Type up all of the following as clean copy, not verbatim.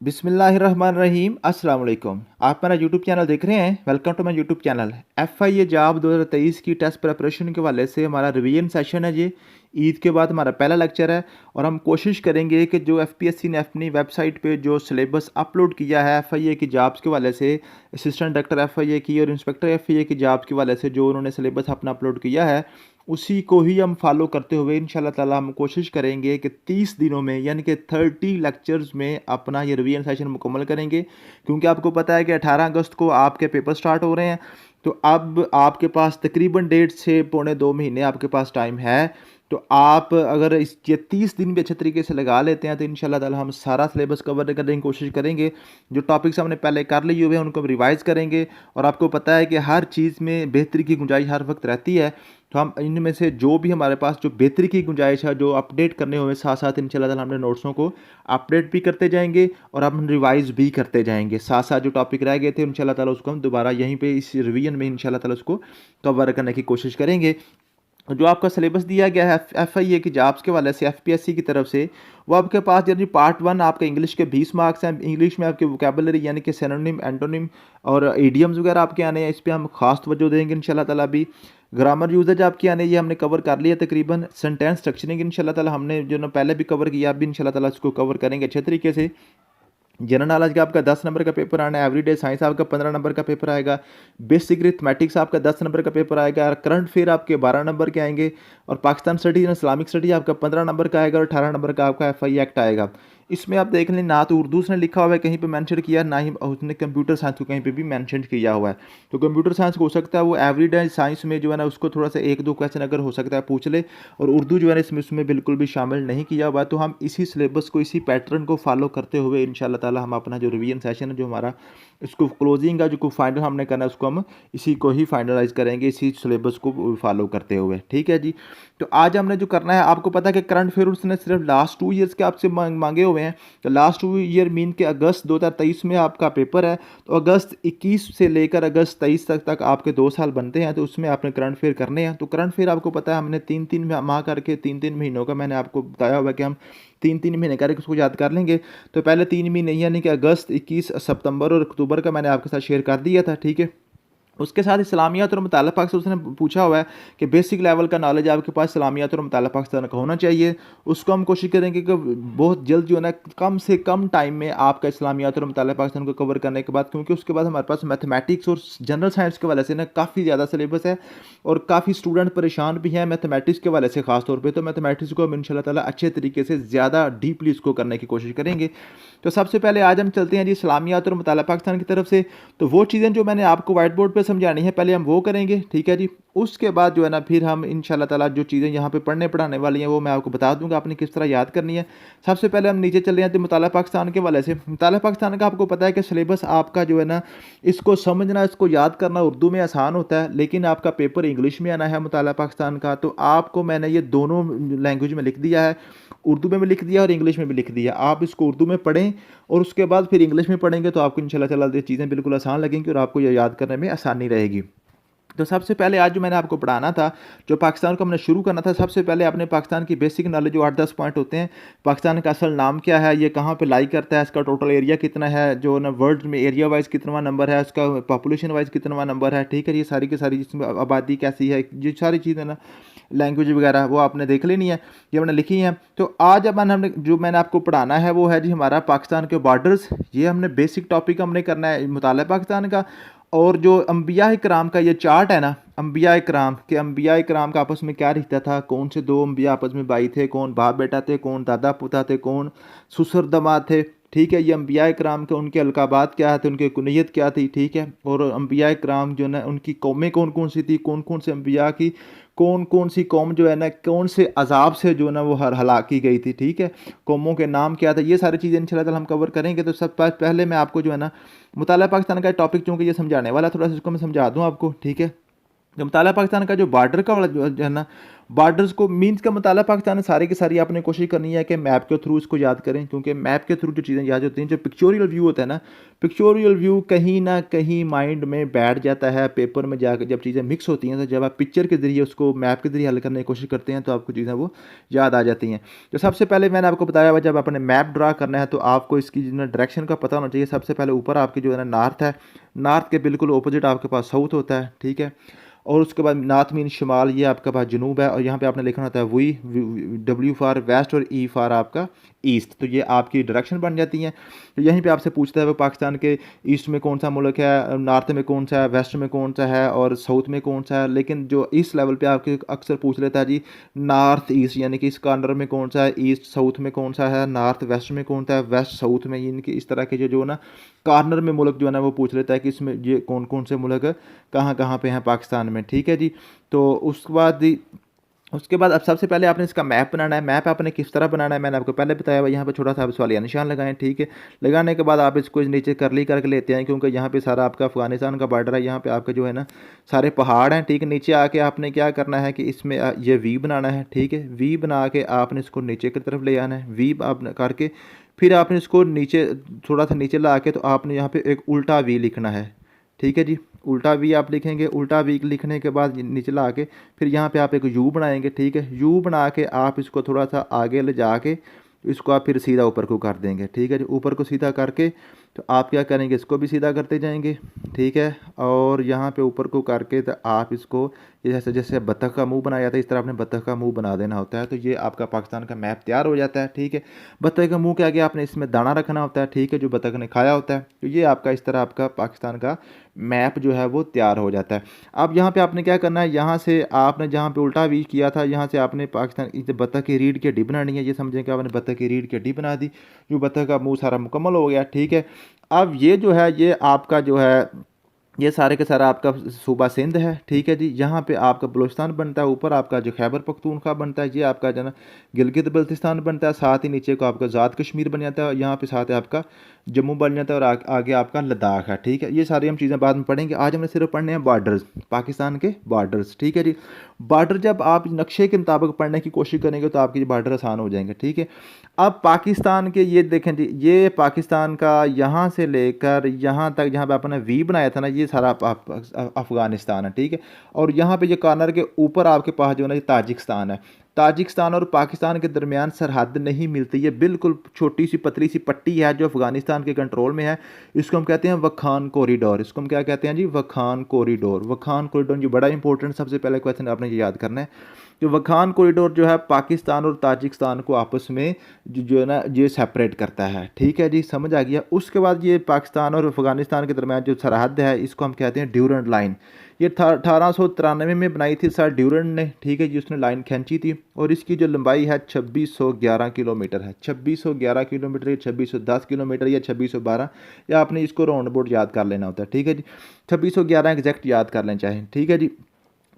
बिस्मिल्लाहिर्रहमानिर्रहीम अस्सलाम वालेकुम। आप मेरा यूट्यूब चैनल देख रहे हैं। Welcome to my YouTube channel. FIA job 2023 की टेस्ट प्रिपरेशन के हवाले से हमारा रिवीजन सेशन है जी। ईद के बाद हमारा पहला लेक्चर है और हम कोशिश करेंगे कि जो एफपीएससी ने अपनी वेबसाइट पे जो सिलेबस अपलोड किया है एफआईए की जॉब्स के हवाले से, असिस्टेंट डायरेक्टर एफआईए की और इंस्पेक्टर एफआईए की जॉब के हवाले से जो उन्होंने सिलेबस अपना अपलोड किया है, उसी को ही हम फॉलो करते हुए इंशाल्लाह ताला हम कोशिश करेंगे कि 30 दिनों में यानी कि 30 लेक्चर्स में अपना ये रिवीजन सेशन मुकम्मल करेंगे। क्योंकि आपको पता है कि 18 अगस्त को आपके पेपर स्टार्ट हो रहे हैं, तो अब आपके पास तकरीबन 1.5 से 2.25 महीने आपके पास टाइम है। तो आप अगर इस ये 30 दिन भी अच्छे तरीके से लगा लेते हैं तो इंशाल्लाह ताला हम सारा सिलेबस कवर करने की कोशिश करेंगे। जो टॉपिक्स हमने पहले कर लिए हुए हैं उनको हम रिवाइज़ करेंगे और आपको पता है कि हर चीज़ में बेहतरी की गुंजाइश हर वक्त रहती है। तो हम इनमें से जो भी हमारे पास जो बेहतरी की गुंजाइश है, जो अपडेट करने हुए साथ साथ इंशाल्लाह ताला हमने नोट्सों को अपडेट भी करते जाएंगे और हम रिवाइज़ भी करते जाएंगे। साथ साथ जो टॉपिक रह गए थे इंशाल्लाह ताला उसको हम दोबारा यहीं पे इस रिवीजन में इंशाल्लाह ताला उसको कवर करने की कोशिश करेंगे। जो आपका सिलेबस दिया गया है एफआईए की जॉब्स के वाले से एफपीएससी की तरफ से, वो आपके पास यानी पार्ट 1 आपका इंग्लिश के 20 मार्क्स हैं। इंग्लिश में आपके वोकैबुलरी यानी कि सिनोनिम, एंटोनिम और इडियम्स वगैरह आपके आने हैं। इस पे हम खास तवज्जो देंगे इंशाल्लाह ताला। भी ग्रामर यूजेज आपके आने, ये हमने कवर कर लिया तकरीबन। सेंटेंस स्ट्रक्चरिंग इंशाल्लाह ताला हमने जो ना पहले भी कवर किया, अब भी इंशाल्लाह ताला इसको कवर करेंगे अच्छे तरीके से। जनरल नॉलेज का आपका 10 नंबर का पेपर आना है। एवरीडे साइंस आपका 15 नंबर का पेपर आएगा। बेसिक रिथमेटिक्स आपका 10 नंबर का पेपर आएगा। करंट अफेयर आपके 12 नंबर के आएंगे और पाकिस्तान स्टडी और इस्लामिक स्टडी आपका 15 नंबर का आएगा और 18 नंबर का आपका एफआई एक्ट आएगा। इसमें आप देख लें, ना तो उर्दू उसने लिखा हुआ है कहीं पे मेंशन किया, ना ही उसने कंप्यूटर साइंस को कहीं पे भी मेंशन किया हुआ है। तो कंप्यूटर साइंस को हो सकता है वो एवरीडे साइंस में जो है ना उसको थोड़ा सा 1-2 क्वेश्चन अगर हो सकता है पूछ ले, और उर्दू जो है ना इसमें उसमें बिल्कुल भी शामिल नहीं किया हुआ है। तो हम इसी सिलेबस को, इसी पैटर्न को फॉलो करते हुए इंशाल्लाह ताला हम अपना जो रिवीजन सेशन है जो हमारा इसको क्लोजिंग का जो फाइनल हमने करना है उसको हम इसी को ही फाइनलाइज करेंगे, इसी सिलेबस को फॉलो करते हुए। ठीक है जी। तो आज हमने जो करना है, आपको पता है कि करंट अफेयर उसने सिर्फ लास्ट 2 ईयर्स के आपसे मांगे हुए हैं। तो लास्ट 2 ईयर मीन के अगस्त 2023 में आपका पेपर है, तो अगस्त 21 से लेकर अगस्त 23 तक आपके 2 साल बनते हैं। तो उसमें आपने करंट अफेयर करने हैं। तो करंट अफेयर आपको पता है हमने 3-3 माह करके 3-3 महीनों का मैंने आपको बताया हुआ है कि हम 3-3 महीने करके उसको याद कर लेंगे। तो पहले 3 महीने यानी कि अगस्त, 21, सितंबर और अक्टूबर का मैंने आपके साथ शेयर कर दिया था। ठीक है। उसके साथ इस्लामियात और मुताला पाक से उसने पूछा हुआ है कि बेसिक लेवल का नॉलेज आपके पास इस्लामियात और मुताला पाकिस्तान का होना चाहिए। उसको हम कोशिश करेंगे कि बहुत जल्द जो है ना कम से कम टाइम में आपका इस्लामियात और मुताला पाकिस्तान को कवर करने के बाद, क्योंकि उसके बाद हमारे पास मैथमेटिक्स और जनरल साइंस के वाले से ना काफ़ी ज़्यादा सिलेबस है और काफ़ी स्टूडेंट परेशान भी हैं मैथमेटिक्स के वाले से खास तौर पर। तो मैथमेटिक्स को हम इंशाल्लाह ताला अच्छे तरीके से ज़्यादा डीपली इसको करने की कोशिश करेंगे। तो सबसे पहले आज हम चलते हैं जी इस्लामियात और मुताला पाकिस्तान की तरफ से। तो वो चीज़ें जो मैंने आपको व्हाइट बोर्ड पे समझानी है पहले हम वो करेंगे। ठीक है जी। उसके बाद जो है ना फिर हम इंशाल्लाह ताला जो चीज़ें यहाँ पे पढ़ने पढ़ाने वाली हैं वो मैं आपको बता दूंगा आपने किस तरह याद करनी है। सबसे पहले हम नीचे चले जाते हैं मुताला पाकिस्तान के वाले से। मुताला पाकिस्तान का आपको पता है कि सिलेबस आपका जो है ना इसको समझना, इसको याद करना उर्दू में आसान होता है, लेकिन आपका पेपर इंग्लिश में आना है मुताला पाकिस्तान का। तो आपको मैंने ये दोनों लैंग्वेज में लिख दिया है, उर्दू में भी लिख दिया और इंग्लिश में भी लिख दिया। आप इसको उर्दू में पढ़ें और उसके बाद फिर इंग्लिश में पढ़ेंगे तो आपको इंशाल्लाह ताला ये चीज़ें बिल्कुल आसान लगेंगी और आपको ये याद करने में आसानी रहेगी। तो सबसे पहले आज जो मैंने आपको पढ़ाना था, जो पाकिस्तान को हमने शुरू करना था, सबसे पहले आपने पाकिस्तान की बेसिक नॉलेज जो 8-10 पॉइंट होते हैं। पाकिस्तान का असल नाम क्या है, ये कहाँ पे लाई करता है, इसका टोटल एरिया कितना है, जो ना वर्ल्ड में एरिया वाइज कितवा नंबर है, उसका पॉपुलेशन वाइज कितवा नंबर है। ठीक है। ये सारी की सारी, जिसमें आबादी कैसी है, ये सारी चीज़ें ना लैंग्वेज वगैरह वो आपने देख लेनी है, ये हमने लिखी हैं। तो आज अब हमने जो मैंने आपको पढ़ाना है वो है जी हमारा पाकिस्तान के बॉर्डर्स। ये हमने बेसिक टॉपिक हमने करना है मुताला पाकिस्तान का। और जो अम्बिया इकराम का ये चार्ट है ना, अम्बिया इकराम के, अम्बिया इकराम का आपस में क्या रिश्ता था, कौन से 2 अम्बिया आपस में भाई थे, कौन बाप बेटा थे, कौन दादा पोता थे, कौन ससुर दामाद थे। ठीक है। ये अम्बिया इकराम के उनके अलकाबात क्या थे, उनकी कुनियत क्या थी। ठीक है। और अम्बिया इकराम जो ना उनकी कौमें कौन कौन सी थी, कौन कौन से अम्बिया की कौन कौन सी कौम जो है ना कौन से अजाब से जो ना वो हलाक की गई थी। ठीक है। कौमों के नाम क्या था, ये सारी चीज़ें इंशाल्लाह ताला हम कवर करेंगे। तो सब पहले मैं आपको जो है ना मुताला पाकिस्तान का टॉपिक चूँकि ये समझाने वाला, थोड़ा सा इसको मैं समझा दूँ आपको। ठीक है। जो मुताला पाकिस्तान का जो बॉर्डर का वाला जो है ना, बॉर्डर्स को मीन्स का मुताला पाकिस्तान सारी की सारी आपने कोशिश करनी है कि मैप के थ्रू इसको याद करें, क्योंकि मैप के थ्रू जो चीज़ें याद होती हैं, जो पिक्चोरियल व्यू होता है ना, पिक्चोरियल व्यू कहीं ना कहीं माइंड में बैठ जाता है। पेपर में जाकर जब चीज़ें मिक्स होती हैं, तो जब आप पिक्चर के ज़रिए उसको मैप के ज़रिए हल करने की कोशिश करते हैं, तो आपको चीज़ें वो याद आ जाती हैं। तो सबसे पहले मैंने आपको बताया हुआ, जब आपने मैप ड्रा करना है तो आपको इसकी जो ना डायरेक्शन का पता होना चाहिए। सबसे पहले ऊपर आपकी जो है ना नॉर्थ है, नॉर्थ के बिल्कुल अपोजिट आपके पास साउथ होता है, ठीक है। और उसके बाद नॉर्थ मीन शिमाल, ये आपका पास जनूब है, और यहाँ पे आपने लिखना होता है वी, डब्ल्यू फॉर वेस्ट और ई फॉर आपका ईस्ट। तो ये आपकी डायरेक्शन बन जाती हैं। तो यहीं पे आपसे पूछता है वो पाकिस्तान के ईस्ट में कौन सा मुल्क है, नॉर्थ में कौन सा है, वेस्ट में कौन सा है और साउथ में कौन सा है। लेकिन जो इस लेवल पे आपके अक्सर पूछ लेता है जी नॉर्थ ईस्ट, यानी कि इस कॉर्नर में कौन सा है, ईस्ट साउथ में कौन सा है, नॉर्थ वेस्ट में कौन सा है, वेस्ट साउथ में, यानी कि इस तरह के जो ना कॉर्नर में मुल्क जो है ना वो पूछ लेता है कि इसमें ये कौन कौन से मुल्क कहाँ कहाँ पे हैं पाकिस्तान में, ठीक है जी। तो उसके बाद अब सबसे पहले आपने इसका मैप बनाना है। मैप आपने किस तरह बनाना है मैंने आपको पहले बताया हुआ। यहाँ पे छोटा सा आप सवालिया निशान लगाएं, ठीक है। लगाने के बाद आप इसको नीचे करली करके लेते हैं, क्योंकि यहाँ पे सारा आपका अफगानिस्तान का बॉर्डर है। यहाँ पे आपका जो है ना सारे पहाड़ हैं, ठीक है। नीचे आके आपने क्या करना है कि इसमें ये वी बनाना है, ठीक है। वी बना के आपने इसको नीचे की तरफ ले आना है। वी आप करके फिर आपने इसको नीचे थोड़ा सा नीचे ला के, तो आपने यहाँ पे एक उल्टा वी लिखना है, ठीक है जी। उल्टा वी आप लिखेंगे। उल्टा वी लिखने के बाद नीचे ला के फिर यहाँ पे आप एक यू बनाएंगे, ठीक है। यू बना के आप इसको थोड़ा सा आगे ले जाके इसको आप फिर सीधा ऊपर को कर देंगे, ठीक है जी। ऊपर को सीधा करके तो आप क्या करेंगे, इसको भी सीधा करते जाएंगे, ठीक है। और यहाँ पे ऊपर को करके तो आप इसको जैसे जैसे बत्तख का मुंह बनाया था, इस तरह आपने बत्तख का मुंह बना देना होता है। तो ये आपका पाकिस्तान का मैप तैयार हो जाता है, ठीक है। बत्तख का मुंह के आगे आपने इसमें दाना रखना होता है, ठीक है, जो बत्तख ने खाया होता है। तो ये आपका इस तरह आपका पाकिस्तान का मैप जो है वो तैयार हो जाता है। अब यहाँ पे आपने क्या करना है, यहाँ से आपने जहाँ पे उल्टा वी किया था, यहाँ से आपने पाकिस्तान बत्तख की रीढ़ की हड्डी बनानी है। ये समझें कि आपने बत्तख की रीढ़ की हड्डी बना दी, जो बत्तख का मुंह सारा मुकम्मल हो गया, ठीक है। अब ये जो है ये आपका जो है ये सारे के सारा आपका सूबा सिंध है, ठीक है जी। यहाँ पे आपका बलूचिस्तान बनता है, ऊपर आपका जो खैबर पख्तूनख्वा बनता है, ये आपका जो ना गिलगित बल्तिस्तान बनता है। साथ ही नीचे को आपका आज़ाद कश्मीर बन जाता है, यहाँ पे साथ है आपका जम्मू बन जाता है, और आगे आपका लद्दाख है, ठीक है। ये सारी हम चीज़ें बाद में पढ़ेंगे। आज हमने सिर्फ पढ़ने हैं बॉर्डर्स, पाकिस्तान के बॉर्डर्स, ठीक है जी। बॉर्डर जब आप नक्शे के मुताबिक पढ़ने की कोशिश करेंगे तो आपके बॉर्डर आसान हो जाएंगे, ठीक है। अब पाकिस्तान के ये देखें जी, ये पाकिस्तान का यहाँ से लेकर यहाँ तक जहाँ पे आपने वी बनाया था ना, ये सारा अफगानिस्तान है, ठीक है। और यहाँ पे ये कॉर्नर के ऊपर आपके पास जो है ना ताजिकिस्तान है। ताजिकिस्तान और पाकिस्तान के दरमियान सरहद नहीं मिलती, ये बिल्कुल छोटी सी पतली सी पट्टी है जो अफगानिस्तान के कंट्रोल में है। इसको हम कहते हैं वखान कॉरिडोर। इसको हम क्या कहते हैं जी, वखान कॉरिडोर। वखान कॉरिडोर ये बड़ा इंपॉर्टेंट सबसे पहले क्वेश्चन आपने ये याद करना है कि वखान कॉरिडोर जो है पाकिस्तान और ताजिकिस्तान को आपस में जो है ना ये सेपरेट करता है, ठीक है जी, समझ आ गया। उसके बाद ये पाकिस्तान और अफगानिस्तान के दरमियान जो सरहद है इसको हम कहते हैं ड्यूरेंट लाइन। ये 1893 में बनाई थी सर ड्यूरेंट ने, ठीक है जी, उसने लाइन खींची थी। और इसकी जो लंबाई है 2611 किलोमीटर है। 2611 किलोमीटर या 2610 किलोमीटर या 2612, या आपने इसको राउंड अबाउट याद कर लेना होता है, ठीक है जी। 2611 एग्जैक्ट याद कर लें चाहें, ठीक है जी।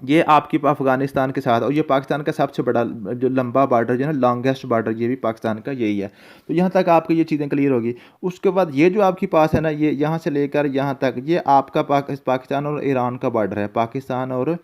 ये आपकी अफगानिस्तान के साथ, और ये पाकिस्तान का सबसे बड़ा जो लंबा बॉर्डर जो है ना, लॉन्गेस्ट बॉर्डर, ये भी पाकिस्तान का यही है। तो यहाँ तक आपको ये चीज़ें क्लियर होगी। उसके बाद ये जो आपके पास है ना, ये यहाँ से लेकर यहाँ तक ये आपका पाकिस्तान और ईरान का बॉर्डर है। पाकिस्तान और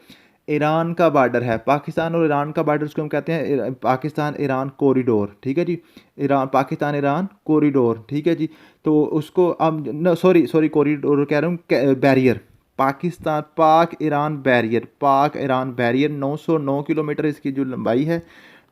ईरान का बॉर्डर है। पाकिस्तान और ईरान का बॉर्डर उसको हम कहते हैं पाकिस्तान ईरान कॉरिडोर, ठीक है जी। ईरान पाकिस्तान ईरान कॉरिडोर, ठीक है जी। तो उसको अब सॉरी कॉरिडोर कह रहा हूँ, बैरियर। पाकिस्तान पाक ईरान बैरियर, पाक ईरान बैरियर 909 किलोमीटर इसकी जो लंबाई है,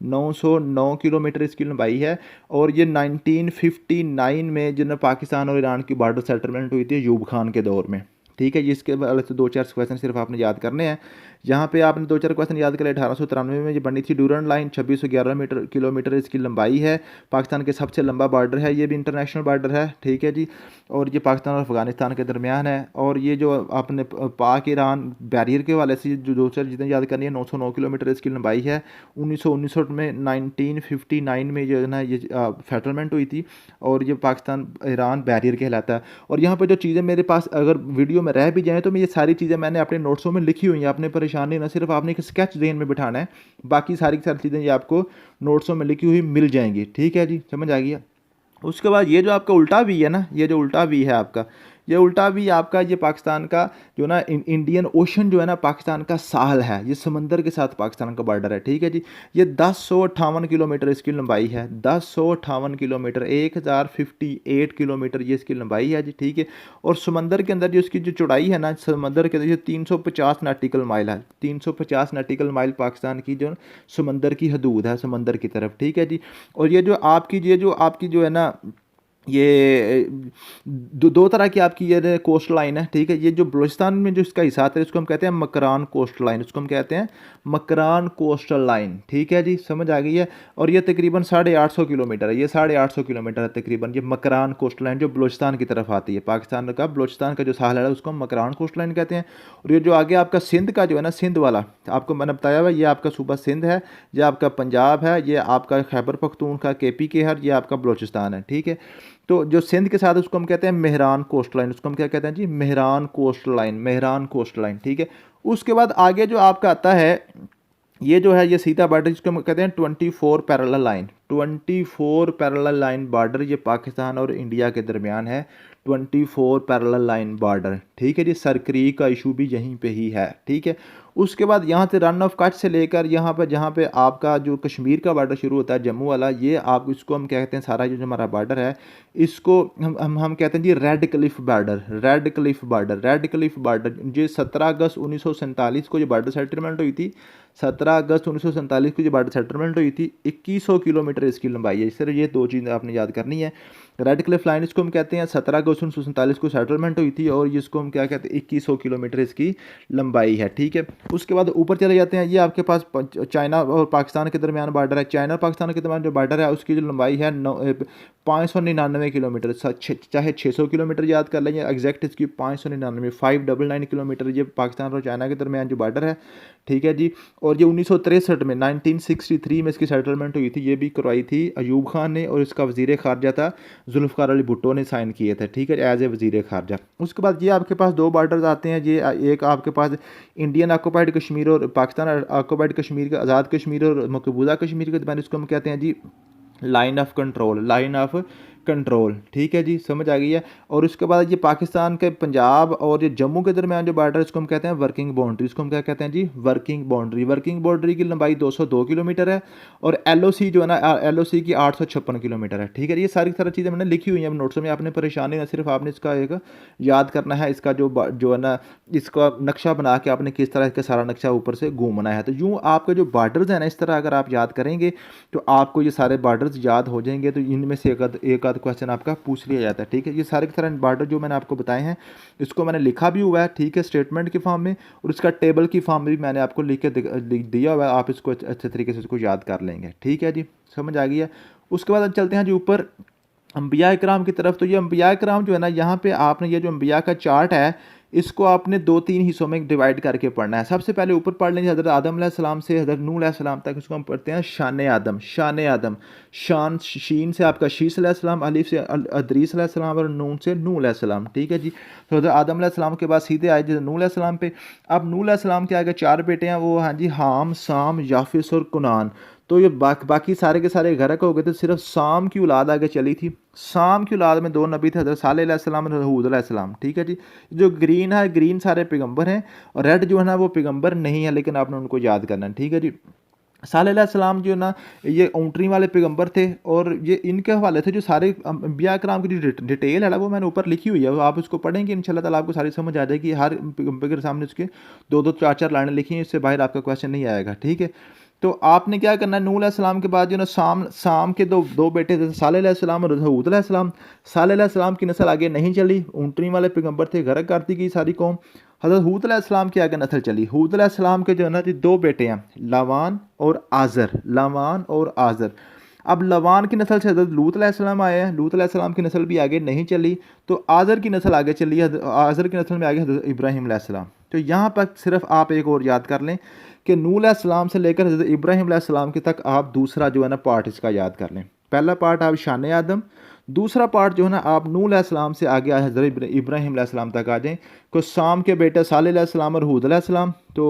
909 किलोमीटर इसकी लंबाई है। और ये 1959 में जो ना पाकिस्तान और ईरान की बॉर्डर सेटलमेंट हुई थी अयूब खान के दौर में, ठीक है। जिसके वाले से 2-4 क्वेश्चन सिर्फ आपने याद करने हैं। यहाँ पे आपने 2-4 क्वेश्चन याद करें। 1893 में ये बनी थी ड्यूरेंट लाइन, 2611 किलोमीटर इसकी लंबाई है। पाकिस्तान के सबसे लंबा बॉर्डर है, ये भी इंटरनेशनल बॉर्डर है, ठीक है जी। और ये पाकिस्तान और अफगानिस्तान के दरमियान है। और ये जो आपने पाक ईरान बैरियर के वाले से जो 2-4 चीज़ें याद करनी है, 909 किलोमीटर इसकी लंबाई है। 1919 में 1959 में जो है ना ये सेटलमेंट हुई थी, और ये पाकिस्तान ईरान बैरियर कहलाता है। और यहाँ पर जो चीज़ें मेरे पास अगर वीडियो में रह भी जाएँ तो मैं ये सारी चीज़ें मैंने अपने नोट्सों में लिखी हुई हैं। आपने परेशानी ना, सिर्फ आपने एक स्केच ज़हन में बिठाना है, बाकी सारी की सारी चीज़ें ये आपको नोट्सों में लिखी हुई मिल जाएंगी, ठीक है जी, समझ आ गया। उसके बाद ये जो आपका उल्टा वी है ना, ये जो उल्टा वी है आपका, ये उल्टा भी आपका ये पाकिस्तान का जो ना इंडियन ओशन जो है ना पाकिस्तान का साहल है, ये समंदर के साथ पाकिस्तान का बॉर्डर है, ठीक है जी। ये 1058 किलोमीटर इसकी लंबाई है, 1058 किलोमीटर, 1058 किलोमीटर ये इसकी लंबाई है जी, ठीक है। और समंदर के अंदर जो इसकी जो चौड़ाई है ना समंदर के अंदर, ये 350 नाटिकल माइल है, 350 नाटिकल माइल पाकिस्तान की जो समंदर की हदूद है समंदर की तरफ, ठीक है जी। और ये जो आपकी जो है ना ये दो तरह की आपकी ये कोस्ट लाइन है, ठीक है। ये जो बलूचिस्तान में जो इसका हिस्सा है, इसको हम कहते हैं मकरान कोस्ट लाइन, इसको हम कहते हैं मकरान कोस्टल लाइन, ठीक है जी, समझ आ गई है। और ये तकरीबन 850 किलोमीटर है, ये 850 किलोमीटर है तकरीबन, ये मकरान कोस्ट लाइन जो बलूचिस्तान की तरफ आती है, पाकिस्तान का बलूचिस्तान का जो साहल है उसको हम मकरान कोस्ट लाइन कहते हैं। और ये जो आगे आपका सिंध का जो है ना, सिंध वाला आपको मैंने बताया हुआ, ये आपका सूबा सिंध है, ये आपका पंजाब है, ये आपका खैबर पख्तूनख्वा KP के हर, ये आपका बलूचिस्तान है, ठीक है। तो जो सिंध के साथ उसको हम कहते हैं मेहरान कोस्ट लाइन, उसको हम क्या कहते हैं जी, Mehran coast line, Mehran coast line, ठीक है। उसके बाद आगे जो आपका आता है ये जो है ये सीधा बॉर्डर जिसको हम कहते हैं 24 parallel line, 24 parallel line border ये पाकिस्तान और इंडिया के दरमियान है, 24 पैरेलल लाइन बॉर्डर, ठीक है जी। सरक्रीक का इशू भी यहीं पे ही है, ठीक है। उसके बाद यहाँ से रन ऑफ कच्छ से लेकर यहाँ पर जहाँ पे आपका जो कश्मीर का बॉर्डर शुरू होता है जम्मू वाला, ये आप इसको हम कहते हैं सारा जो हमारा बॉर्डर है इसको हम कहते हैं जी red cliff border, red cliff border, red cliff border. ये 17 अगस्त 1947 को जो बॉर्डर सेटलमेंट हुई थी, 17 अगस्त 1947 को जो बॉर्डर सेटलमेंट हुई थी, 2100 किलोमीटर इसकी लंबाई है। सिर्फ ये दो चीज़ें आपने याद करनी है। रेड क्लिफ लाइन इसको हम कहते हैं 17 अगस्त 1947 को सेटलमेंट हुई थी और इसको हम क्या कहते हैं 2100 किलोमीटर इसकी लंबाई है, ठीक है। उसके बाद ऊपर चले जाते हैं, ये आपके पास चाइना और पाकिस्तान के दरमियान बॉर्डर है। चाइना और पाकिस्तान के दरमियान जो बॉर्डर है उसकी जो लंबाई है 599 किलोमीटर, चाहे 600 किलोमीटर याद कर लें, एग्जैक्ट इसकी 599 599 किलोमीटर ये पाकिस्तान और चाइना के दरमियान जो बॉर्डर है, ठीक है जी। और ये 1963 में 1963 में इसकी सेटलमेंट हुई थी, ये भी करवाई थी अयूब खान ने और इसका वजीर खारजा था जुल्फ़िकार अली भुट्टो ने साइन किए थे, ठीक है, एज ए वजीर खारजा। उसके बाद ये आपके पास दो बॉर्डर्स आते हैं, ये एक आपके पास इंडियन ऑक्यूपाइड कश्मीर और पाकिस्तान ऑक्यूपाइड कश्मीर का आज़ाद कश्मीर और मकबूजा कश्मीर के दरमियान, इसको हम कहते हैं जी line of control, line of control, ठीक है जी, समझ आ गई है। और उसके बाद ये पाकिस्तान के पंजाब और ये जम्मू के दरमियान जो बॉर्डर इसको हम कहते हैं वर्किंग बाउंड्री, इसको हम क्या कहते हैं जी वर्किंग बाउंड्री। वर्किंग बाउंड्री की लंबाई 202 किलोमीटर है और LOC जो है ना LOC की 856 किलोमीटर है, ठीक है। ये सारी चीज़ें मैंने लिखी हुई हैं नोट्स में, आपने परेशानी ना, सिर्फ आपने इसका एक याद करना है, इसका जो है ना इसका नक्शा बना के आपने किस तरह इसका सारा नक्शा ऊपर से घूमना है। तो यूँ आपके जो बॉर्डर्स हैं ना इस तरह अगर आप याद करेंगे तो आपको ये सारे बॉर्डर्स याद हो जाएंगे। तो इनमें से एक आध क्वेश्चन आपका पूछ लिया जाता है, ठीक है। ये सारे के सारे बॉर्डर जो मैंने आपको बताए हैं इसको मैंने लिखा भी हुआ है, ठीक है, स्टेटमेंट के फॉर्म में, और इसका टेबल की फॉर्म में भी मैंने आपको लिख के दिया हुआ है, आप इसको अच्छे तरीके से इसको याद कर लेंगे, ठीक है जी, समझ आ गई है। उसके बाद चलते हैं जी ऊपर अंबिया इकराम की तरफ। तो ये अंबिया इकराम जो है ना, यहाँ पे आपने ये जो अंबिया का चार्ट है इसको आपने 2-3 हिस्सों में डिवाइड करके पढ़ना है। सबसे पहले ऊपर पढ़ लेंगे हज़रत आदम अलैहिस्सलाम से हज़रत नूह अलैहिस्सलाम तक, इसको हम पढ़ते हैं शान आदम, शान आदम, शान शीन से आपका शीस अलैहिस्सलाम, अलिफ से अदरीस अलैहिस्सलाम और नून से नूह अलैहिस्सलाम, ठीक है जी। तो हज़रत आदम अलैहिस्सलाम के बाद सीधे आए जैसे नूह अलैहिस्सलाम पे। अब नूह अलैहिस्सलाम के आगे 4 बेटे हैं, वो हाँ जी हाम, साम, याफिस और कुनान। तो ये बाकी सारे के सारे गरक हो गए थे, सिर्फ साम की औलाद आगे चली थी। साम की औलाद में 2 नबी थे, हज़रत सालेह अलैहिस्सलाम और हूद अलैहिस्सलाम, ठीक है जी। जो ग्रीन है, ग्रीन सारे पैगंबर हैं और रेड जो है ना वो पैगंबर नहीं है, लेकिन आपने उनको याद करना है, ठीक है जी। सालेह अलैहिस्सलाम जो ना ये ऊँटनी वाले पैगंबर थे और ये इनके हवाले से जो सारे अंबिया कराम की जो डिटेल है ना वो मैंने ऊपर लिखी हुई है, आप उसको पढ़ेंगे इंशाल्लाह ताला आपको सारी समझ आ जाएगी। हर पैगंबर के सामने उसके 2-2 4-4 लाइनें लिखी हैं, इससे बाहर आपका क्वेश्चन नहीं आएगा, ठीक है। तो आपने क्या करना है, नूह अलैहिस्सलाम के बाद जो ना साम के दो बेटे थे, सालेह अलैहिस्सलाम और हूद अलैहिस्सलाम। सालेह अलैहिस्सलाम की नस्ल आगे नहीं चली, ऊँटनी वाले पैगंबर थे, गरक करती गई सारी कौम। हज़रत हूद अलैहिस्सलाम की आगे नस्ल चली। हूद अलैहिस्सलाम के जो है ना जी 2 बेटे हैं, लावान और आज़र, लावान और आज़र। अब लवान की नस्ल से हज़रत लूत अलैहिस्सलाम आए हैं, लूत अलैहिस्सलाम की नस्ल भी आगे नहीं चली, तो आज़र की नस्ल आगे चली, आज़र की नस्ल में आगे हज़रत इब्राहिम अलैहिस्सलाम। तो यहाँ पर सिर्फ आप एक और याद कर लें कि नूह अलैहिस्सलाम से लेकर हज़रत इब्राहिम अलैहिस्सलाम के तक आप दूसरा जो है ना पार्ट इसका याद कर लें। पहला पार्ट आप शान आदम, दूसरा पार्ट जो है ना आप नूह अलैहिस्सलाम से आगे हज़रत इब्राहिम अलैहिस्सलाम तक आ जाएँ। को साम के बेटे सालेह अलैहिस्सलाम और हूद अलैहिस्सलाम, तो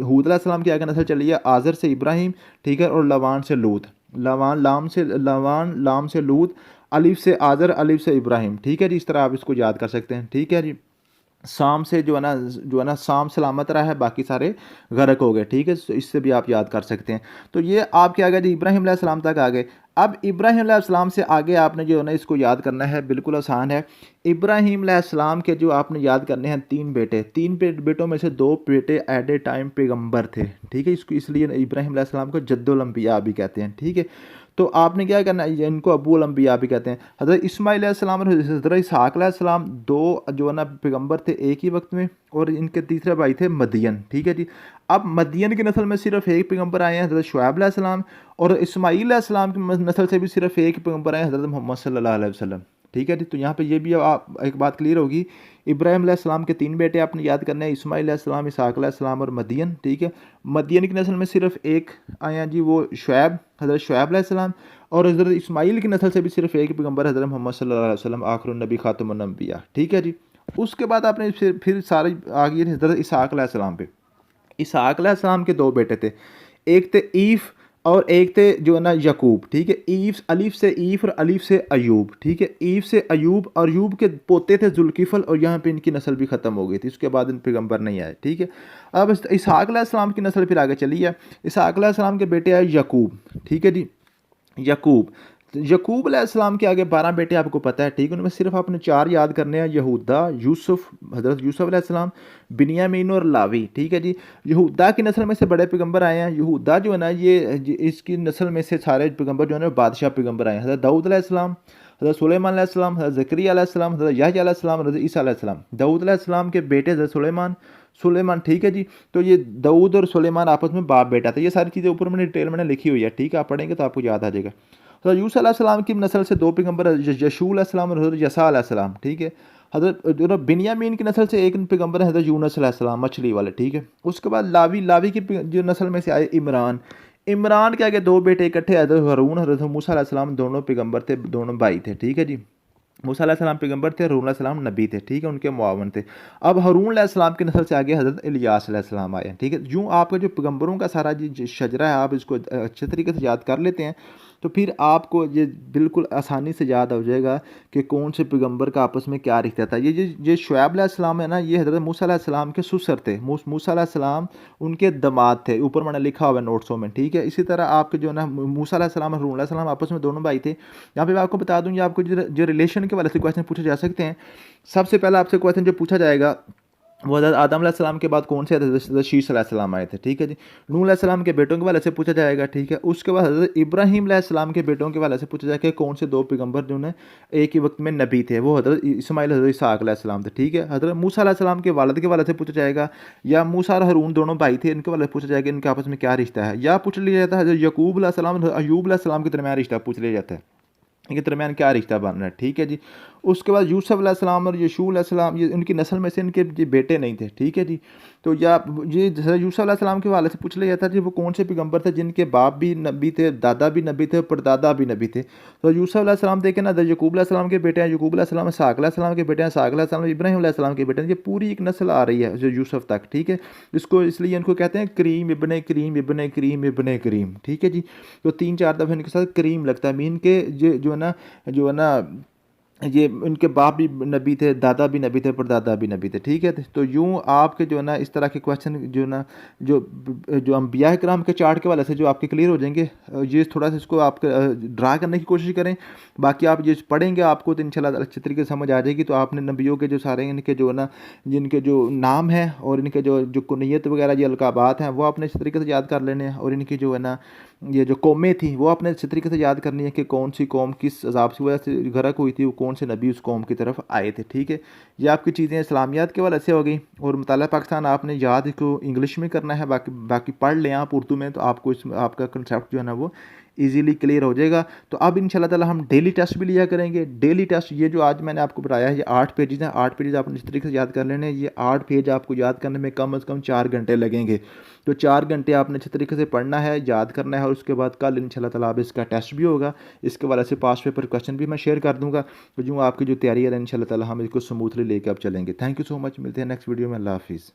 हूद अलैहिस्सलाम की आगे नस्ल चली है आज़र से इब्राहिम, ठीक है, और लवान से लूत, लवान लाम से लूत, अलिफ से आज़र, अलिफ से इब्राहिम, ठीक है जी। इस तरह आप इसको याद कर सकते हैं, ठीक है जी। शाम से जो है ना शाम सलामत रहा है, बाकी सारे गर्क हो गए, ठीक है। तो इससे भी आप याद कर सकते हैं। तो ये आपके आ गए जी, इब्राहिम अलैहिस्सलाम तक आ गए। अब इब्राहिम अलैहिस्सलाम से आगे आपने जो है ना इसको याद करना है, बिल्कुल आसान है। इब्राहिम अलैहिस्सलाम के जो आपने याद करने हैं तीन बेटे, बेटों में से दो बेटे एट ए टाइम पैगंबर थे, ठीक है। इसको इसलिए इब्राहिम अलैहिस्सलाम को जद्दुल अंबिया भी कहते हैं, ठीक है। तो आपने क्या करना है, इनको अबूल अंबिया भी कहते हैं। हज़रत इस्माइल अलैहिस्सलाम और हज़रत इसहाक़ अलैहिस्सलाम दो जो है ना पैगंबर थे एक ही वक्त में, और इनके तीसरे भाई थे मदियन, ठीक है जी। अब मदियन की नस्ल में सिर्फ एक पैगंबर आए हैं, हज़रत शुएब अलैहिस्सलाम, और इस्माइल अलैहिस्सलाम की नस्ल से भी सिर्फ एक पैगंबर आए हैं, हज़रत मोहम्मद सल्लल्लाहु अलैहि वसल्लम, ठीक है जी। तो यहाँ पे ये भी आप एक बात क्लियर होगी, इब्राहिम अलैहिस्सलाम के तीन बेटे आपने याद करने हैं, इस्माइल अलैहिस्सलाम, इसहाक़ अलैहिस्सलाम और मदियन, ठीक है। मदियन की नस्ल में सिर्फ एक आए हैं जी, वो शुएब, हज़रत शुएब अलैहिस्सलाम, और हज़रत इस्माइल की नस्ल से भी सिर्फ एक पैगंबर, हज़रत मोहम्मद सल्लल्लाहु अलैहि वसल्लम, आखिरुन नबी खातमुन अंबिया, ठीक है जी। उसके बाद आपने फिर सारे आ गए हज़रत इसहाक़ अलैहिस्सलाम पे। इसहाक़ अलैहिस्सलाम के दो बेटे थे, एक थे ईफ और एक थे जो है ना यकूब, ठीक है। ईफ, अलीफ से ईफ और अलीफ से अयूब, ठीक है। ईफ से अयूब, और अयूब के पोते थे जुल्किफल, और यहाँ पे इनकी नस्ल भी ख़त्म हो गई थी, उसके बाद इन पैगंबर नहीं आए, ठीक है। अब इसहाक़ अलैहिस्सलाम की नस्ल फिर आगे चली है। इसहाक़ अलैहिस्सलाम के बेटे आए यकूब, ठीक है जी। यकूब, यकूब अलैहिस्सलाम के आगे 12 बेटे आपको पता है, ठीक है। उनमें सिर्फ आपने 4 याद करने हैं, यहूदा, यूसुफ, हज़रत यूसुफ अलैहिस्सलाम, बिन्यामीन और लावी, ठीक है जी। यहूदा की नस्ल में से बड़े पैगंबर आए हैं। यहूदा जो है ना ये इसकी नस्ल में से सारे पैगंबर जो है ना बादशाह पैगंबर आए हैं, हज़रत दाऊद अलैहिस्सलाम, हज़रत सुलेमान अलैहिस्सलाम, हज़रत ज़करिया अलैहिस्सलाम, हज़रत याहया अलैहिस्सलाम, हज़रत ईसा अलैहिस्सलाम। दाऊद अलैहिस्सलाम के बेटे हज़रत सुलेमान, ठीक है जी। तो ये दाऊद और सुलेमान आपस में बाप बेटा थे। ये सारी चीज़ें ऊपर मैंने डिटेल में लिखी हुई है, ठीक है। आप पढ़ेंगे तो आपको याद आ जाएगा। तो यूसुफ अलैहिस्सलाम की नस्ल से दो पैगंबर, यशूअ अलैहिस्सलाम और हज़रत यसा अलैहिस्सलाम, ठीक है। हज़रत जो ना बिन्यामीन की नस्ल से एक पैगंबर है, हज़रत यूनुस अलैहिस्सलाम, मछली वाले, ठीक है। उसके बाद लावी की जो नस्ल में से आए इमरान के आगे दो बेटे इकट्ठे, हज़रत हारून, हज़रत मूसा अलैहिस्सलाम, दोनों पैगंबर थे, दोनों भाई थे, ठीक है जी। मूसा अलैहिस्सलाम पैगंबर थे, हारून अलैहिस्सलाम नबी थे, ठीक है, उनके मुआवन थे। अब हारून अलैहिस्सलाम की नस्ल से आगे हज़रत इलियास अलैहिस्सलाम आए, ठीक है। यूँ आपका जो पैगंबरों का सारा जो शजरा है, आप इसको अच्छे तरीके से याद कर लेते हैं, तो फिर आपको ये बिल्कुल आसानी से याद हो जाएगा कि कौन से पैगंबर का आपस में क्या रिश्ता था। ये शुएब अलैहिस्सलाम है ना, ये हज़रत मूसा अलैहिस्सलाम के ससुर थे। मूसा अलैहिस्सलाम उनके दामाद थे, ऊपर मैंने लिखा हुआ है नोट्सों में, ठीक है। इसी तरह आपके जो है ना मूसा अलैहिस्सलाम और हारून अलैहिस्सलाम आपस में दोनों भाई थे। यहाँ पे मैं आपको बता दूँ, ये आपको जो रिलेशन के वाले से क्वेश्चन पूछे जा सकते हैं। सबसे पहला आपसे क्वेश्चन जो पूछा जाएगा वो हज़रत आदम अलैहिस्सलाम के बाद कौन से हज़रत शीश अलैहिस्सलाम आए थे, ठीक है जी। नूह अलैहिस्सलाम के बेटों के वाले से पूछा जाएगा, ठीक है। उसके बाद हज़रत इब्राहीम अलैहिस्सलाम के बेटों के वाले से पूछा जाएगा कि कौन से दो पैगंबर जो ने एक ही वक्त में नबी थे, वो हज़रत इस्माइल, हज़रत इसहाक़ अलैहिस्सलाम थे, ठीक है। हज़रत मूसा अलैहिस्सलाम के वालिद के वाले से पूछा जाएगा, या मूसा और हारून दोनों भाई थे, इनके वाले से पूछा जाएगा इनके आपस में क्या रिश्ता है, या पूछ लिया जाता है हज़रत यकूब अलैहिस्सलाम और अय्यूब अलैहिस्सलाम के दरमियान रिश्ता पूछ लिया जाता है, इनके दरमियान क्या रिश्ता बन रहा है, ठीक है जी। उसके बाद यूसुफ अलैहिस्सलाम और यशूअ अलैहिस्सलाम, ये उनकी नस्ल में से इनके ये बेटे नहीं थे, ठीक है जी। तो या ये यूसुफ अलैहिस्सलाम के वाले से पूछ लिया जाता है जी वो कौन से पैगंबर थे जिनके बाप भी नबी थे, दादा भी नबी थे, परदादा भी नबी थे। तो यूसुफ अलैहिस्सलाम देखें ना, यकूब अलैहिस्सलाम के बेटे हैं, यकूब अलैहिस्सलाम, इसहाक़ अलैहिस्सलाम के बेटे हैं, इसहाक़ अलैहिस्सलाम, इब्राहीम अलैहिस्सलाम के बेटे हैं। ये पूरी एक नस्ल आ रही है जो यूसुफ तक, ठीक है। इसको इसलिए इनको कहते हैं करीम इब्ने करीम इब्ने करीम इब्ने करीम, ठीक है जी। तो 3-4 दफ़े इनके साथ करीम लगता है, मीन के जो है ना ये इनके बाप भी नबी थे, दादा भी नबी थे, परदादा भी नबी थे, ठीक है। तो यूँ आपके जो है ना इस तरह के क्वेश्चन जो है ना जो जो अम्बिया किराम के चार्ट के वाले से जो आपके क्लियर हो जाएंगे, ये थोड़ा सा इसको आप ड्रा करने की कोशिश करें। बाकी आप ये पढ़ेंगे आपको तो इंशाल्लाह अच्छे तरीके से समझ आ जाएगी। तो आपने नबियों के जो सारे इनके जो है ना जिनके जो नाम है और इनके जो कुनियत वगैरह ये अलकाबात हैं वो आपने इस तरीके से याद कर लेने हैं, और इनकी जो है ना ये जो कौमें थी वो आपने अच्छे तरीके से याद करनी है कि कौन सी कौम किस अजाब की वजह से गर्क हुई थी, वो कौन से नबी उस कौम की तरफ आए थे, ठीक है। ये आपकी चीज़ें इस्लामियात के वाले से हो गई। और मुताला पाकिस्तान आपने याद इसको इंग्लिश में करना है, बाकी पढ़ लें आप उर्दू में, तो आपको इस आपका कंसेप्ट जो है ना वो ईजीली क्लियर हो जाएगा। तो अब इंशाल्लाह ताला हम डेली टेस्ट भी लिया करेंगे। डेली टेस्ट ये जो आज मैंने आपको बताया है ये 8 पेजेस हैं। 8 पेजेस आपने इस तरीके से याद कर लेने हैं। ये 8 पेज आपको याद करने में कम से कम 4 घंटे लगेंगे। तो 4 घंटे आपने अच्छे तरीके से पढ़ना है, याद करना है, और उसके बाद कल इंशाल्लाह ताला अब इसका टेस्ट भी होगा। इसके वाले से पास पेपर क्वेश्चन भी मैं शेयर कर दूँगा। तो जो आपकी जो तैयारी है इंशाल्लाह ताला हम इसको स्मूथली लेकर अब चलेंगे। Thank you so much. मिलते हैं नेक्स्ट वीडियो में। अल्लाह हाफिज़।